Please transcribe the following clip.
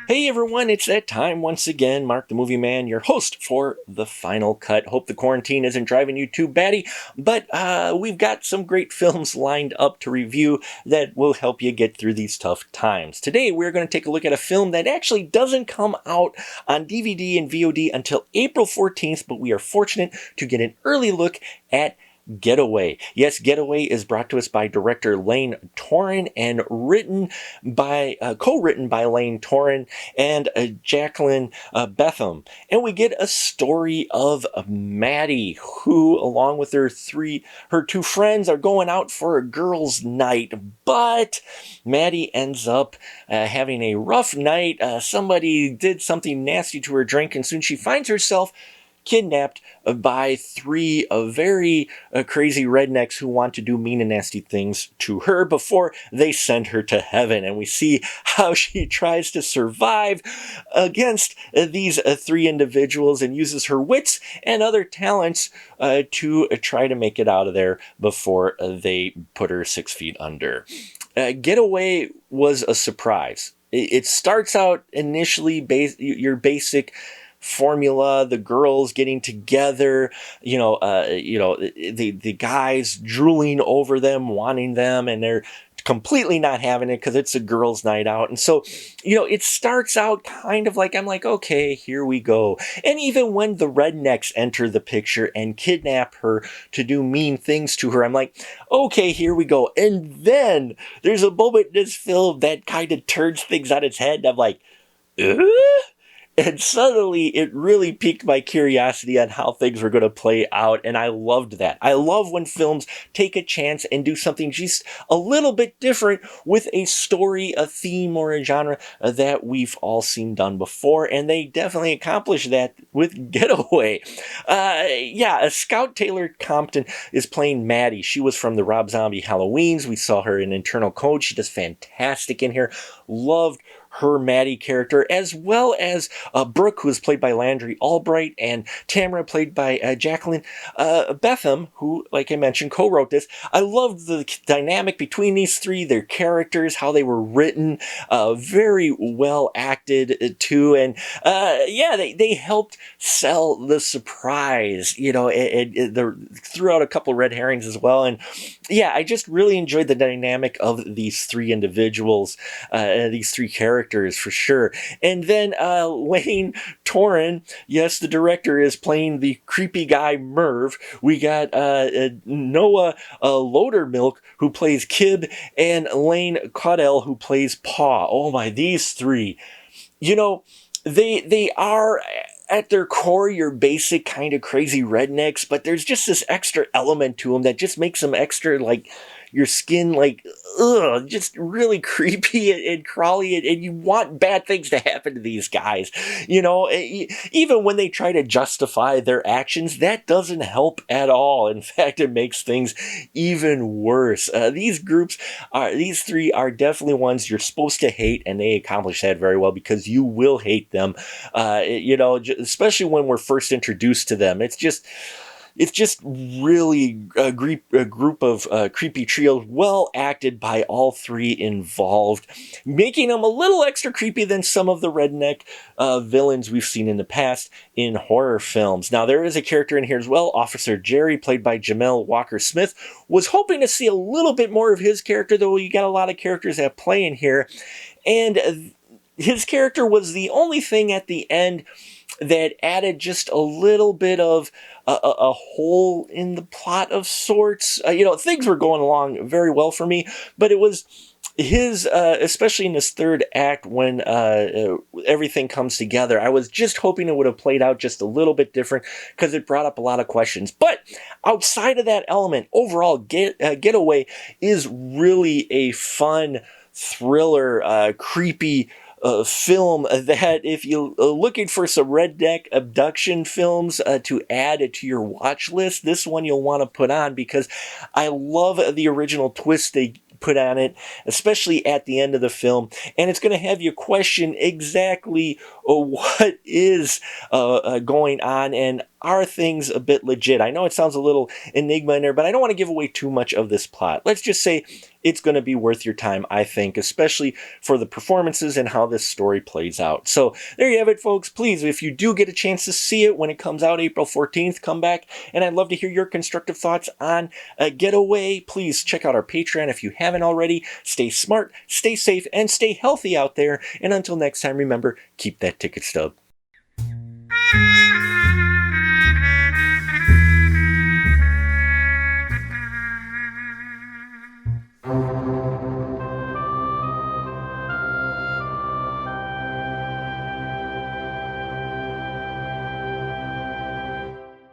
Hey everyone, it's that time once again. Mark the Movie Man, your host for The Final Cut. Hope the quarantine isn't driving you too batty, but we've got some great films lined up to review that will help you get through these tough times. Today we're going to take a look at a film that actually doesn't come out on DVD and VOD until April 14th, but we are fortunate to get an early look at Getaway. Yes, Getaway is brought to us by director Lane Torren and co-written by Lane Torren and Jacqueline Betham. And we get a story of Maddie, who, along with her two friends, are going out for a girls' night. But Maddie ends up having a rough night. Somebody did something nasty to her drink, and soon she finds herself kidnapped by three very crazy rednecks who want to do mean and nasty things to her before they send her to heaven. And we see how she tries to survive against these three individuals and uses her wits and other talents to try to make it out of there before they put her 6 feet under. Getaway was a surprise. It starts out initially your basic formula, the girls getting together, the guys drooling over them, wanting them, and they're completely not having it because it's a girls' night out. And so, it starts out kind of like, I'm like, okay, here we go. And even when the rednecks enter the picture and kidnap her to do mean things to her, I'm like, okay, here we go. And then there's a moment in this film that kind of turns things on its head. And I'm like, and suddenly it really piqued my curiosity on how things were going to play out, and I loved that. I love when films take a chance and do something just a little bit different with a story, a theme, or a genre that we've all seen done before, and they definitely accomplished that with Getaway. Scout Taylor Compton is playing Maddie. She was from the Rob Zombie Halloweens. We saw her in Internal Code. She does fantastic in here. Loved her Maddie character, as well as Brooke, who is played by Landry Albright, and Tamara, played by Jacqueline Betham, who, like I mentioned, co-wrote this. I loved the dynamic between these three, their characters, how they were written, very well acted too, and they helped sell the surprise, threw out a couple red herrings as well, and I just really enjoyed the dynamic of these three individuals, these three characters for sure. And then Lane Torren, yes, the director, is playing the creepy guy Merv. We got Noah Lodermilk, who plays Kib, and Lane Caudell, who plays Paw. Oh my, these three. They are at their core your basic kind of crazy rednecks, but there's just this extra element to them that just makes them extra, like, your skin, like, just really creepy and crawly, and you want bad things to happen to these guys. Even when they try to justify their actions, that doesn't help at all. In fact, it makes things even worse. These three are definitely ones you're supposed to hate, and they accomplish that very well because you will hate them, especially when we're first introduced to them. It's just really a group of creepy trios, well acted by all three involved, making them a little extra creepy than some of the redneck villains we've seen in the past in horror films. Now, there is a character in here as well, Officer Jerry, played by Jamel Walker-Smith. Was hoping to see a little bit more of his character, though you got a lot of characters at play in here. And his character was the only thing at the end that added just a little bit of a hole in the plot of sorts. Things were going along very well for me, but it was his, especially in this third act when everything comes together, I was just hoping it would have played out just a little bit different because it brought up a lot of questions. But outside of that element, overall, Getaway is really a fun, thriller, creepy film that, if you're looking for some redneck abduction films to add to your watch list, this one you'll want to put on, because I love the original twist they put on it, especially at the end of the film, and it's going to have you question exactly what is going on, and are things a bit legit? I know it sounds a little enigma in there, but I don't want to give away too much of this plot. Let's just say it's going to be worth your time, I think, especially for the performances and how this story plays out. So there you have it, folks. Please, if you do get a chance to see it when it comes out April 14th, come back, and I'd love to hear your constructive thoughts on Getaway. Please check out our Patreon if you haven't already. Stay smart, stay safe, and stay healthy out there. And until next time, remember, keep that ticket stub.